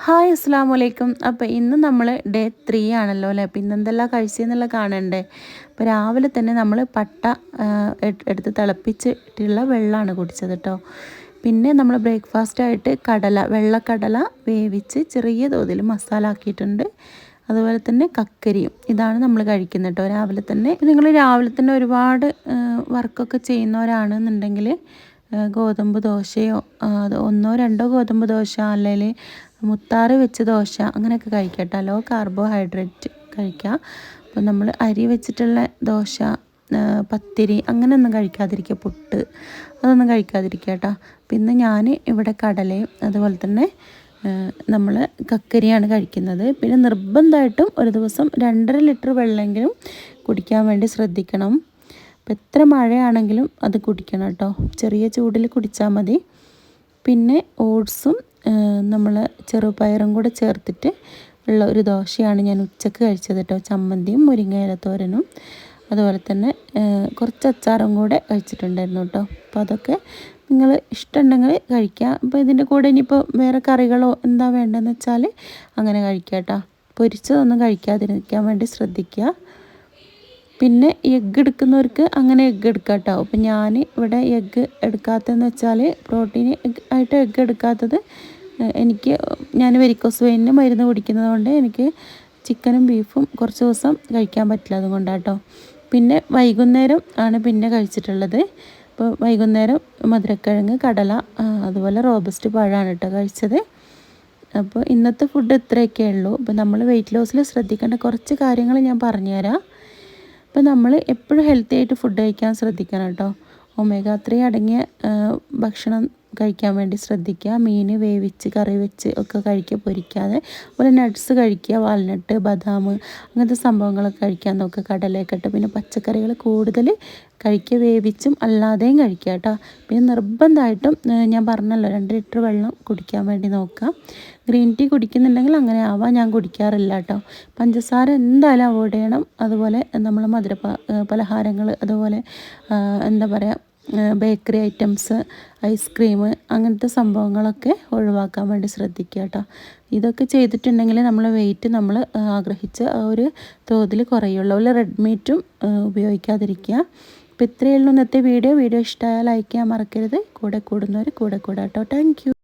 Hi അസ്സാം വലൈക്കും. അപ്പോൾ ഇന്ന് നമ്മൾ ഡേ 3 ആണല്ലോ അല്ലേ. അപ്പോൾ ഇന്നെന്തെല്ലാം കഴിച്ചതെന്നുള്ള കാണണ്ടേ. അപ്പോൾ രാവിലെ തന്നെ നമ്മൾ പട്ട എടുത്ത് തിളപ്പിച്ചിട്ടുള്ള വെള്ളമാണ് കുടിച്ചത് കേട്ടോ. പിന്നെ നമ്മൾ ബ്രേക്ക്ഫാസ്റ്റായിട്ട് വെള്ളക്കടല വേവിച്ച് ചെറിയ തോതിൽ മസാല ആക്കിയിട്ടുണ്ട്. അതുപോലെ തന്നെ കക്കരിയും ഇതാണ് നമ്മൾ കഴിക്കുന്നത് കേട്ടോ രാവിലെ തന്നെ. നിങ്ങൾ രാവിലെ തന്നെ ഒരുപാട് വർക്കൊക്കെ ചെയ്യുന്നവരാണെന്നുണ്ടെങ്കിൽ ഗോതമ്പ് ദോശയോ ഒന്നോ രണ്ടോ ഗോതമ്പ് ദോശ അല്ലെങ്കിൽ മുത്താറ് വെച്ച് ദോശ അങ്ങനെയൊക്കെ കഴിക്കാം കേട്ടോ. ലോ കാർബോഹൈഡ്രേറ്റ് കഴിക്കാം. അപ്പോൾ നമ്മൾ അരി വെച്ചിട്ടുള്ള ദോശ, പത്തിരി അങ്ങനെയൊന്നും കഴിക്കാതിരിക്കുക, പുട്ട് അതൊന്നും കഴിക്കാതിരിക്കുക കേട്ടോ. പിന്നെ ഞാൻ ഇവിടെ കടലയും അതുപോലെ തന്നെ നമ്മൾ കക്കരിയാണ് കഴിക്കുന്നത്. പിന്നെ നിർബന്ധമായിട്ടും ഒരു ദിവസം 2.5 ലിറ്റർ വെള്ളമെങ്കിലും കുടിക്കാൻ വേണ്ടി ശ്രദ്ധിക്കണം. അപ്പോൾ എത്ര മഴയാണെങ്കിലും അത് കുടിക്കണം കേട്ടോ. ചെറിയ ചൂടിൽ കുടിച്ചാൽ മതി. പിന്നെ ഓട്സും നമ്മൾ ചെറുപയറും കൂടെ ചേർത്തിട്ട് ഉള്ള ഒരു ദോശയാണ് ഞാൻ ഉച്ചക്ക് കഴിച്ചത് കേട്ടോ. ചമ്മന്തിയും മുരിങ്ങയില തോരനും അതുപോലെ തന്നെ കുറച്ച് അച്ചാറും കൂടെ കഴിച്ചിട്ടുണ്ടായിരുന്നു കേട്ടോ. അപ്പോൾ അതൊക്കെ നിങ്ങൾ ഇഷ്ടമുണ്ടെങ്കിൽ കഴിക്കുക. അപ്പോൾ ഇതിൻ്റെ കൂടെ ഇനിയിപ്പോൾ വേറെ കറികളോ എന്താ വേണ്ടതെന്ന് വെച്ചാൽ അങ്ങനെ കഴിക്കുക കേട്ടോ. പൊരിച്ചതൊന്നും കഴിക്കാതിരിക്കാൻ വേണ്ടി ശ്രദ്ധിക്കുക. പിന്നെ എഗ്ഗ് എടുക്കുന്നവർക്ക് അങ്ങനെ എഗ്ഗ് എടുക്കാം കേട്ടോ. അപ്പോൾ ഞാൻ ഇവിടെ എഗ്ഗ് എടുക്കാത്തതെന്ന് വെച്ചാൽ പ്രോട്ടീൻ ആയിട്ട് എഗ്ഗ് എടുക്കാത്തത് ഞാൻ വെരിക്കോസ് വെയിനിന് മരുന്ന് കുടിക്കുന്നത് കൊണ്ട് എനിക്ക് ചിക്കനും ബീഫും കുറച്ച് ദിവസം കഴിക്കാൻ പറ്റില്ല, അതുകൊണ്ടാണ് കേട്ടോ. പിന്നെ വൈകുന്നേരം ആണ് പിന്നെ കഴിച്ചിട്ടുള്ളത്. അപ്പോൾ വൈകുന്നേരം മധുരക്കിഴങ്ങ്, കടല അതുപോലെ റോബസ്റ്റ് പഴമാണ് കേട്ടോ കഴിച്ചത്. അപ്പോൾ ഇന്നത്തെ ഫുഡ് ഇത്രയൊക്കെ ഉള്ളൂ. അപ്പോൾ നമ്മൾ വെയിറ്റ് ലോസിൽ ശ്രദ്ധിക്കേണ്ട കുറച്ച് കാര്യങ്ങൾ ഞാൻ പറഞ്ഞുതരാം. അപ്പോൾ നമ്മൾ എപ്പോഴും ഹെൽത്തി ആയിട്ട് ഫുഡ് കഴിക്കാൻ ശ്രദ്ധിക്കണം കേട്ടോ. ഒമേഗ 3 അടങ്ങിയ ഭക്ഷണം കഴിക്കാൻ വേണ്ടി ശ്രദ്ധിക്കുക. മീൻ വേവിച്ച് കറി വെച്ച് ഒക്കെ കഴിക്കുക, പൊരിക്കാതെ. അതുപോലെ നട്ട്സ് കഴിക്കുക, വാൽനട്ട്, ബദാം അങ്ങനത്തെ സംഭവങ്ങളൊക്കെ കഴിക്കാൻ നോക്കുക, കടലയൊക്കെ ഇട്ട്. പിന്നെ പച്ചക്കറികൾ കൂടുതൽ കഴിക്കുക, വേവിച്ചും അല്ലാതെയും കഴിക്കുക കേട്ടോ. പിന്നെ നിർബന്ധമായിട്ടും ഞാൻ പറഞ്ഞല്ലോ 2 ലിറ്റർ വെള്ളം കുടിക്കാൻ വേണ്ടി നോക്കുക. ഗ്രീൻ ടീ കുടിക്കുന്നുണ്ടെങ്കിൽ അങ്ങനെ ആവാം, ഞാൻ കുടിക്കാറില്ല കേട്ടോ. പഞ്ചസാര എന്തായാലും അവോയ്ഡ് ചെയ്യണം. അതുപോലെ നമ്മൾ പലഹാരങ്ങൾ, അതുപോലെ എന്താ പറയുക, ബേക്കറി ഐറ്റംസ്, ഐസ്ക്രീം അങ്ങനത്തെ സംഭവങ്ങളൊക്കെ ഒഴിവാക്കാൻ വേണ്ടി ശ്രദ്ധിക്കുക കേട്ടോ. ഇതൊക്കെ ചെയ്തിട്ടുണ്ടെങ്കിൽ നമ്മൾ വെയിറ്റ് നമ്മൾ ആഗ്രഹിച്ച ആ ഒരു തോതിൽ കുറയുള്ളൂ. അതുപോലെ റെഡ് മീറ്റും ഉപയോഗിക്കാതിരിക്കുക. അപ്പോൾ ഇത്രയേ ഉള്ളൂ ഇന്നത്തെ വീഡിയോ. ഇഷ്ടമായാൽ ലൈക്ക് ചെയ്യാൻ മറക്കരുത്. കൂടെ കൂടുന്നവർ കൂടെ കൂടാട്ടോ. Thank you.